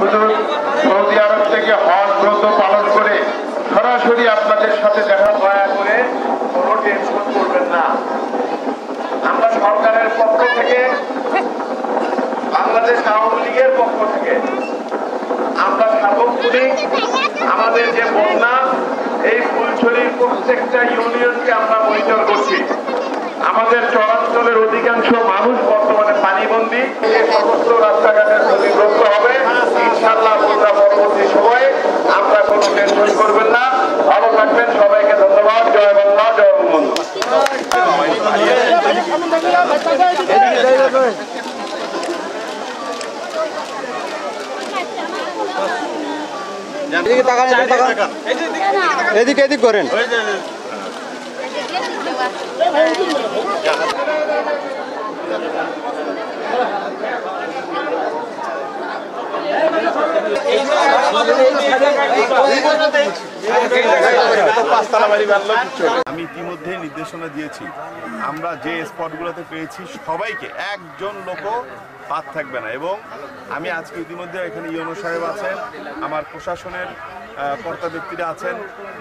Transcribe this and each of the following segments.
হুজুর সৌদি আরব থেকে হজ ব্রত পালন করে সরাসরি আপনাদের সাথে দেখা, দয়া করে কোনো টেনশন করবেন না। আমরা সরকারের পক্ষ থেকে, বাংলাদেশ আওয়ামী লীগের পক্ষ থেকে আমরা সার্বক্ষণিক আমাদের যে বন্যা, এই ফুলছড়ির প্রত্যেকটা ইউনিয়নকে আমরা মনিটর করছি। আমাদের চরাঞ্চলের অধিকাংশ মানুষ বর্তমানে পানিবন্দী। এই সমস্ত রাস্তাঘাটের ক্ষতিগ্রস্ত হবে ইনশাআল্লাহ। বন্যা পরবর্তী সময়ে আমরা কোনো টেনশন করবেন না। ভালো থাকবেন, সবাইকে ধন্যবাদ। জয় বাংলা, জয় বঙ্গবন্ধু। এদিকে এদিক করেন। আমি ইতিমধ্যে নির্দেশনা দিয়েছি, আমরা যে স্পটগুলোতে পেয়েছি সবাইকে, একজন লোকও বাদ থাকবে না। এবং আমি আজকে ইতিমধ্যে এখানে ইউনো সাহেব আছেন, আমার প্রশাসনের কর্তা ব্যক্তিরা আছেন,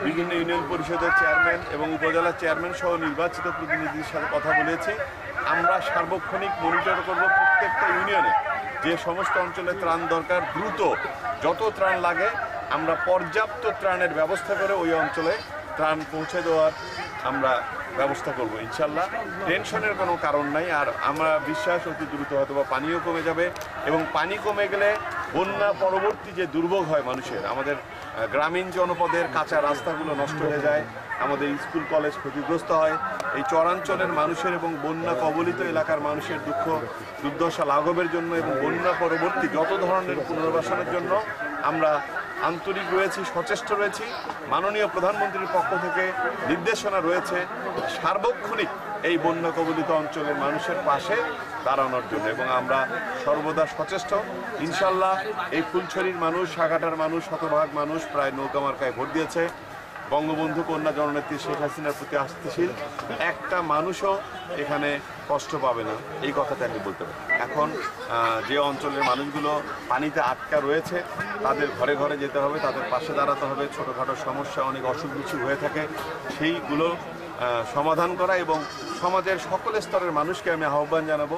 বিভিন্ন ইউনিয়ন পরিষদের চেয়ারম্যান এবং উপজেলার চেয়ারম্যান সহ নির্বাচিত প্রতিনিধিদের সাথে কথা বলেছি। আমরা সার্বক্ষণিক মনিটর করব প্রত্যেকটা ইউনিয়নে যে সমস্ত অঞ্চলে ত্রাণ দরকার, দ্রুত যত ত্রাণ লাগে আমরা পর্যাপ্ত ত্রাণের ব্যবস্থা করে ওই অঞ্চলে ত্রাণ পৌঁছে দেওয়ার আমরা ব্যবস্থা করব ইনশাল্লাহ। টেনশনের কোনো কারণ নাই। আর আমরা বিশ্বাস অতি দ্রুত হয়তো বা পানিও কমে যাবে, এবং পানি কমে গেলে বন্যা পরবর্তী যে দুর্ভোগ হয় মানুষের, আমাদের গ্রামীণ জনপদের কাঁচা রাস্তাগুলো নষ্ট হয়ে যায়, আমাদের স্কুল কলেজ ক্ষতিগ্রস্ত হয়। এই চরাঞ্চলের মানুষের এবং বন্যা কবলিত এলাকার মানুষের দুঃখ দুর্দশা লাঘবের জন্য এবং বন্যা পরবর্তী যত ধরনের পুনর্বাসনের জন্য আমরা আন্তরিক রয়েছি, সচেষ্ট রয়েছি। মাননীয় প্রধানমন্ত্রীর পক্ষ থেকে নির্দেশনা রয়েছে সার্বক্ষণিক এই বন্যা কবলিত অঞ্চলের মানুষের পাশে দাঁড়ানোর জন্য, এবং আমরা সর্বদা সচেষ্ট। ইনশাল্লাহ এই ফুলছড়ির মানুষ, সাগাটার মানুষ, শতভাগ মানুষ প্রায় নৌকা মার্কায় ভোট দিয়েছে। বঙ্গবন্ধু কন্যা জননেত্রী শেখ হাসিনার প্রতি আস্থিশীল, একটা মানুষও এখানে কষ্ট পাবে না, এই কথাটা আমি বলতে পারি। এখন যে অঞ্চলের মানুষগুলো পানিতে আটকা রয়েছে তাদের ঘরে ঘরে যেতে হবে, তাদের পাশে দাঁড়াতে হবে। ছোটোখাটো সমস্যা, অনেক অসুখ বিসুখ হয়ে থাকে, সেইগুলো সমাধান করা। এবং সমাজের সকল স্তরের মানুষকে আমি আহ্বান জানাবো,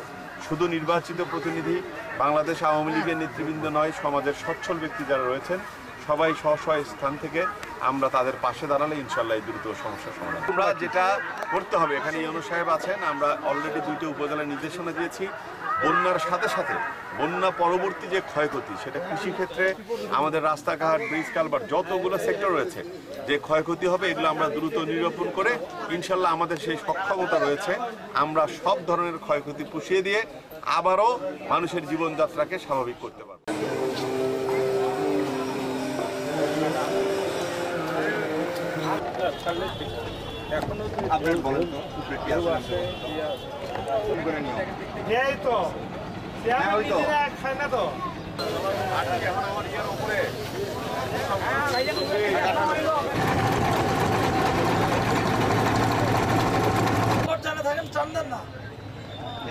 শুধু নির্বাচিত প্রতিনিধি বাংলাদেশ আওয়ামী লীগের নেতৃবৃন্দ নয়, সমাজের সচ্ছল ব্যক্তি যারা রয়েছেন সবাই স্ব স্থান থেকে আমরা তাদের পাশে দাঁড়ালে ইনশাল্লাহ এই দ্রুত সমস্যার সমাধান। আমরা যেটা করতে হবে, এখানে ইউনো সাহেব আছেন, আমরা অলরেডি 2টি উপজেলার নির্দেশনা দিয়েছি। বন্যার সাথে সাথে বন্যা পরবর্তী যে ক্ষয়ক্ষতি, সেটা কৃষিক্ষেত্রে, আমাদের রাস্তাঘাট, ব্রিজ কালভার্ট, যতগুলো সেক্টর রয়েছে যে ক্ষয়ক্ষতি হবে, এগুলো আমরা দ্রুত নিরূপণ করে ইনশাল্লাহ আমাদের সেই সক্ষমতা রয়েছে, আমরা সব ধরনের ক্ষয়ক্ষতি পুষিয়ে দিয়ে আবারও মানুষের জীবনযাত্রাকে স্বাভাবিক করতে পারব।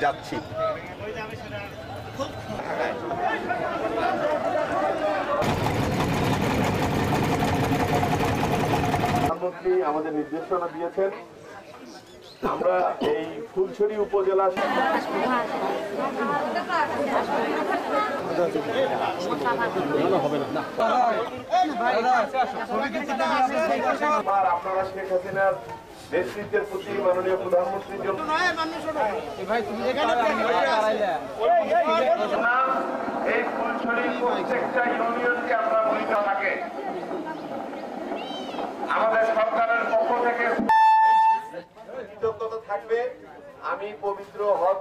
যাচ্ছি প্রধানমন্ত্রী আমাদের নির্দেশনা দিয়েছেন, আমরা এই ফুলছড়ি উপজেলা আপনারা শেখ হাসিনার নেতৃত্বের প্রতি মাননীয় প্রধানমন্ত্রীর জন্য এই ফুলছড়ির প্রত্যেকটা ইউনিয়নকে আমরা ভূমিকা থাকে আমাদের সরকারের পক্ষ থেকে কৃতজ্ঞতা থাকবে। আমি পবিত্র হজ